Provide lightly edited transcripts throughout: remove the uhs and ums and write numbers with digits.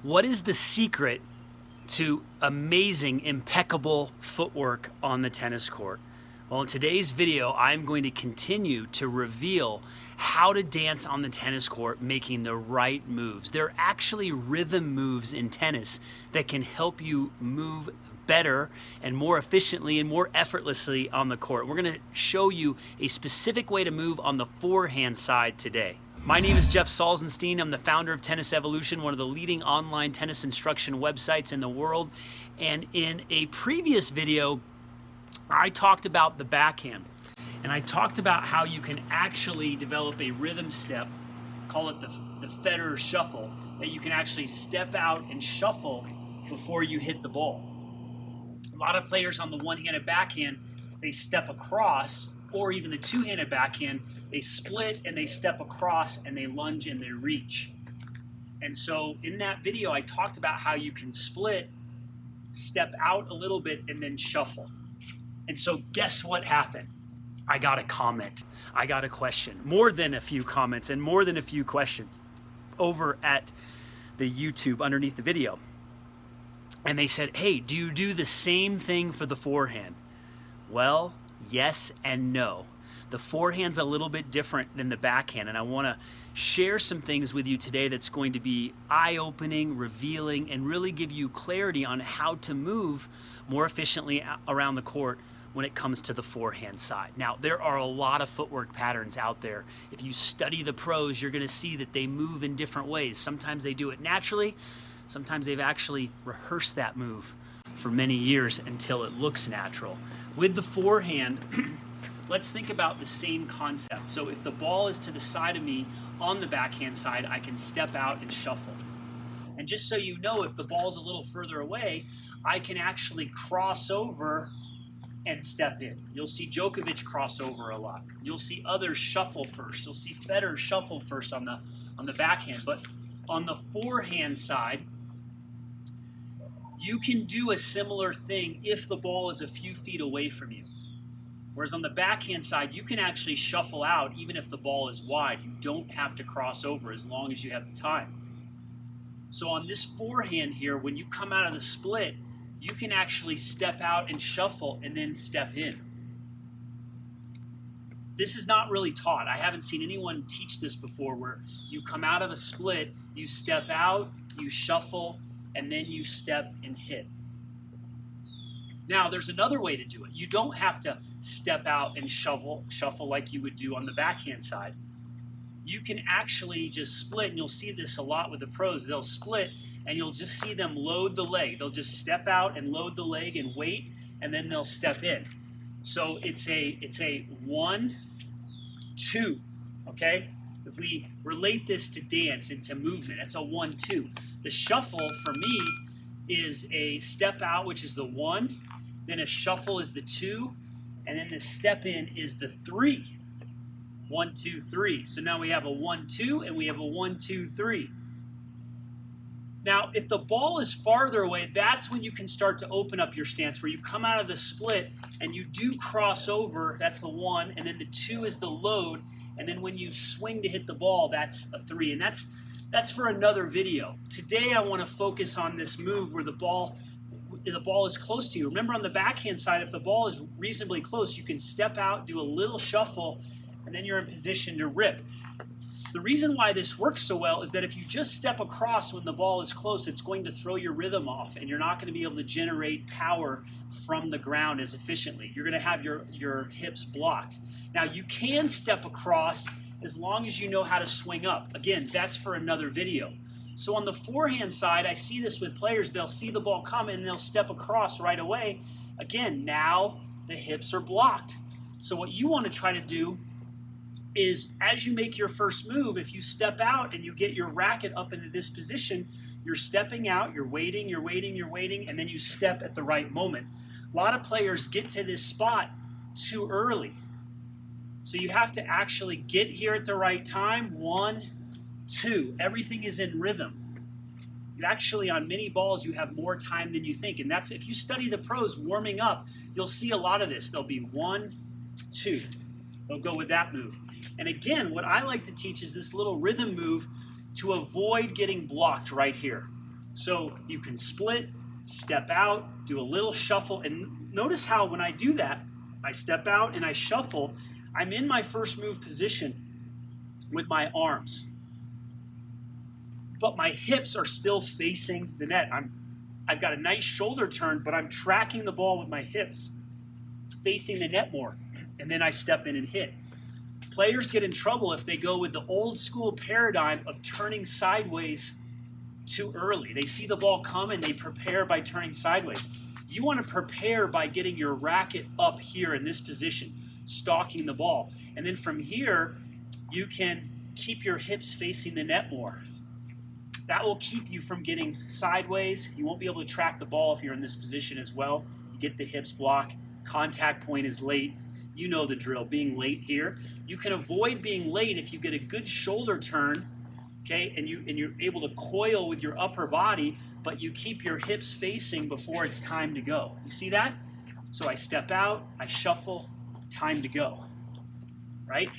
What is the secret to amazing, impeccable footwork on the tennis court? Well, in today's video, I'm going to continue to reveal how to dance on the tennis court making the right moves. There are actually rhythm moves in tennis that can help you move better and more efficiently and more effortlessly on the court. We're going to show you a specific way to move on the forehand side today. My name is Jeff Salzenstein. I'm the founder of Tennis Evolution, one of the leading online tennis instruction websites in the world. And in a previous video, I talked about the backhand. And I talked about how you can actually develop a rhythm step, call it the Federer shuffle, that you can actually step out and shuffle before you hit the ball. A lot of players on the one-handed backhand, they step across, or even the two-handed backhand, they split and they step across and they lunge and they reach. And so in that video, I talked about how you can split, step out a little bit, and then shuffle. And so guess what happened? I got a comment. I got a question. More than a few comments and more than a few questions over at the YouTube underneath the video. And they said, hey, do you do the same thing for the forehand? Well, yes and no. The forehand's a little bit different than the backhand, and I want to share some things with you today that's going to be eye-opening, revealing, and really give you clarity on how to move more efficiently around the court when it comes to the forehand side. Now, there are a lot of footwork patterns out there. If you study the pros, you're going to see that they move in different ways. Sometimes they do it naturally. Sometimes they've actually rehearsed that move for many years until it looks natural. With the forehand, let's think about the same concept. So if the ball is to the side of me on the backhand side, I can step out and shuffle. And just so you know, if the ball's a little further away, I can actually cross over and step in. You'll see Djokovic cross over a lot. You'll see others shuffle first. You'll see Federer shuffle first on the backhand. But on the forehand side, you can do a similar thing if the ball is a few feet away from you. Whereas on the backhand side, you can actually shuffle out even if the ball is wide. You don't have to cross over as long as you have the time. So on this forehand here, when you come out of the split, you can actually step out and shuffle and then step in. This is not really taught. I haven't seen anyone teach this before, where you come out of a split, you step out, you shuffle, and then you step and hit. Now, there's another way to do it. You don't have to step out and shuffle like you would do on the backhand side. You can actually just split, and you'll see this a lot with the pros. They'll split, and you'll just see them load the leg. They'll just step out and load the leg and wait, and then they'll step in. So it's a 1, 2, okay? If we relate this to dance and to movement, it's a 1, 2. The shuffle for me is a step out, which is the 1, then a shuffle is the 2, and then the step in is the 3. 1, 2, 3. So now we have a 1, 2, and we have a 1, 2, 3. Now, if the ball is farther away, that's when you can start to open up your stance, where you come out of the split and you do cross over. That's the 1, and then the 2 is the load, and then when you swing to hit the ball, that's a 3, and that's for another video. Today, I want to focus on this move where the ball is close to you. Remember, on the backhand side, if the ball is reasonably close, you can step out, do a little shuffle, and then you're in position to rip. The reason why this works so well is that if you just step across when the ball is close, it's going to throw your rhythm off, and you're not going to be able to generate power from the ground as efficiently. You're going to have your hips blocked. Now, you can step across as long as you know how to swing up. Again, that's for another video. So on the forehand side, I see this with players. They'll see the ball come and they'll step across right away. Again, now the hips are blocked. So what you want to try to do is, as you make your first move, if you step out and you get your racket up into this position, you're stepping out, you're waiting, and then you step at the right moment. A lot of players get to this spot too early. So you have to actually get here at the right time. 1, 2. Everything is in rhythm. Actually, on many balls, you have more time than you think. And that's, if you study the pros warming up, you'll see a lot of this. There'll be 1, 2. They'll go with that move. And again, what I like to teach is this little rhythm move to avoid getting blocked right here. So you can split, step out, do a little shuffle, and notice how when I do that, I step out and I shuffle, I'm in my first move position with my arms, but my hips are still facing the net. I've got a nice shoulder turn, but I'm tracking the ball with my hips facing the net more, and then I step in and hit. Players get in trouble if they go with the old school paradigm of turning sideways too early. They see the ball come and they prepare by turning sideways. You want to prepare by getting your racket up here in this position, stalking the ball. And then from here, you can keep your hips facing the net more. That will keep you from getting sideways. You won't be able to track the ball if you're in this position as well. You get the hips block. Contact point is late. You know the drill, being late here. You can avoid being late if you get a good shoulder turn, okay, and you're able to coil with your upper body, but you keep your hips facing before it's time to go. You see that? So I step out, I shuffle, time to go, right?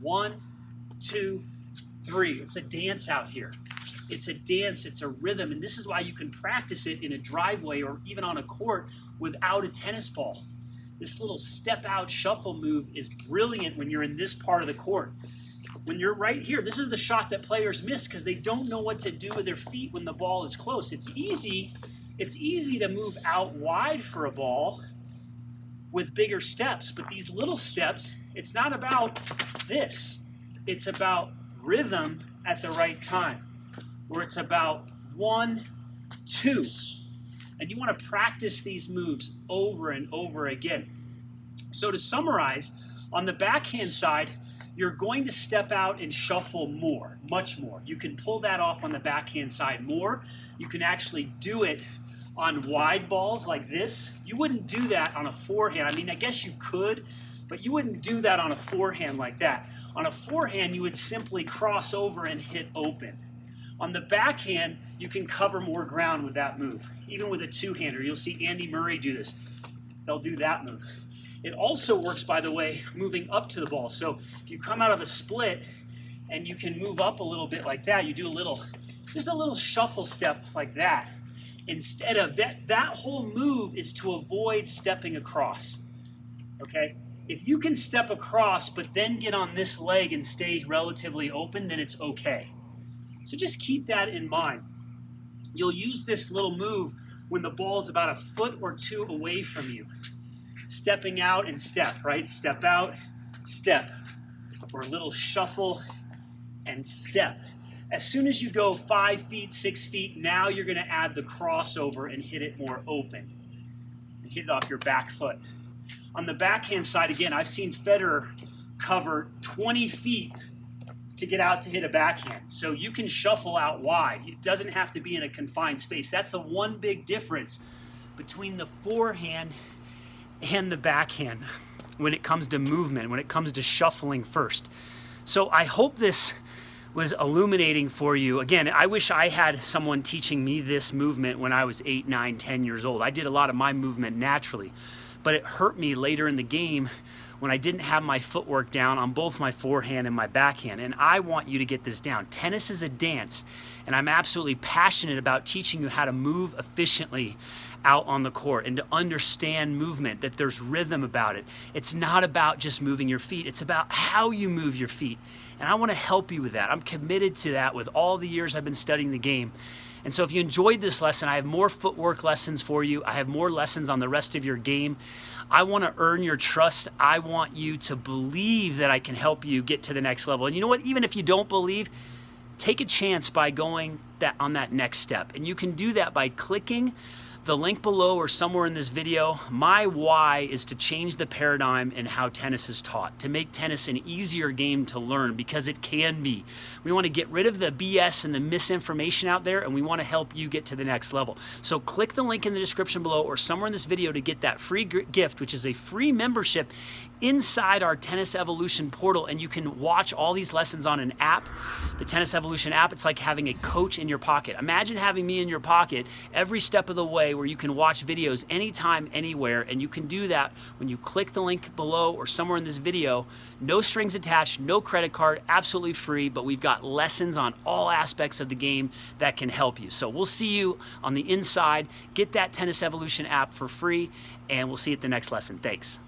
1, 2, 3. It's a dance out here. It's a dance, it's a rhythm, and this is why you can practice it in a driveway or even on a court without a tennis ball. This little step out shuffle move is brilliant when you're in this part of the court. When you're right here, this is the shot that players miss because they don't know what to do with their feet when the ball is close. It's easy to move out wide for a ball with bigger steps, but these little steps, it's not about this. It's about rhythm at the right time, where it's about 1, 2. And you want to practice these moves over and over again. So to summarize, on the backhand side, you're going to step out and shuffle more, much more. You can pull that off on the backhand side more. You can actually do it on wide balls like this. You wouldn't do that on a forehand. I mean, I guess you could, but you wouldn't do that on a forehand like that. On a forehand, you would simply cross over and hit open. On the backhand, you can cover more ground with that move. Even with a two-hander, you'll see Andy Murray do this. They'll do that move. It also works, by the way, moving up to the ball. So if you come out of a split and you can move up a little bit like that, you do just a little shuffle step like that. Instead of that whole move is to avoid stepping across, okay? If you can step across but then get on this leg and stay relatively open, then it's okay. So just keep that in mind. You'll use this little move when the ball is about a foot or two away from you. Stepping out and step, right? Step out, step. Or a little shuffle and step. As soon as you go 5 feet, 6 feet, now you're going to add the crossover and hit it more open. And hit it off your back foot. On the backhand side, again, I've seen Federer cover 20 feet to get out to hit a backhand. So you can shuffle out wide. It doesn't have to be in a confined space. That's the one big difference between the forehand and the backhand when it comes to movement, when it comes to shuffling first. So I hope this was illuminating for you. Again, I wish I had someone teaching me this movement when I was 8, 9, 10 years old. I did a lot of my movement naturally, but it hurt me later in the game when I didn't have my footwork down on both my forehand and my backhand. And I want you to get this down. Tennis is a dance, and I'm absolutely passionate about teaching you how to move efficiently out on the court and to understand movement, that there's rhythm about it. It's not about just moving your feet. It's about how you move your feet. And I want to help you with that. I'm committed to that with all the years I've been studying the game. And so if you enjoyed this lesson, I have more footwork lessons for you. I have more lessons on the rest of your game. I want to earn your trust. I want you to believe that I can help you get to the next level. And you know what? Even if you don't believe, take a chance by going on that next step. And you can do that by clicking the link below or somewhere in this video. My why is to change the paradigm in how tennis is taught, to make tennis an easier game to learn, because it can be. We want to get rid of the BS and the misinformation out there, and we want to help you get to the next level. So click the link in the description below or somewhere in this video to get that free gift, which is a free membership inside our Tennis Evolution portal, and you can watch all these lessons on an app, the Tennis Evolution app. It's like having a coach in your pocket. Imagine having me in your pocket every step of the way, where you can watch videos anytime, anywhere, and you can do that when you click the link below or somewhere in this video. No strings attached, no credit card, absolutely free, but we've got lessons on all aspects of the game that can help you. So we'll see you on the inside. Get that Tennis Evolution app for free, and we'll see you at the next lesson. Thanks.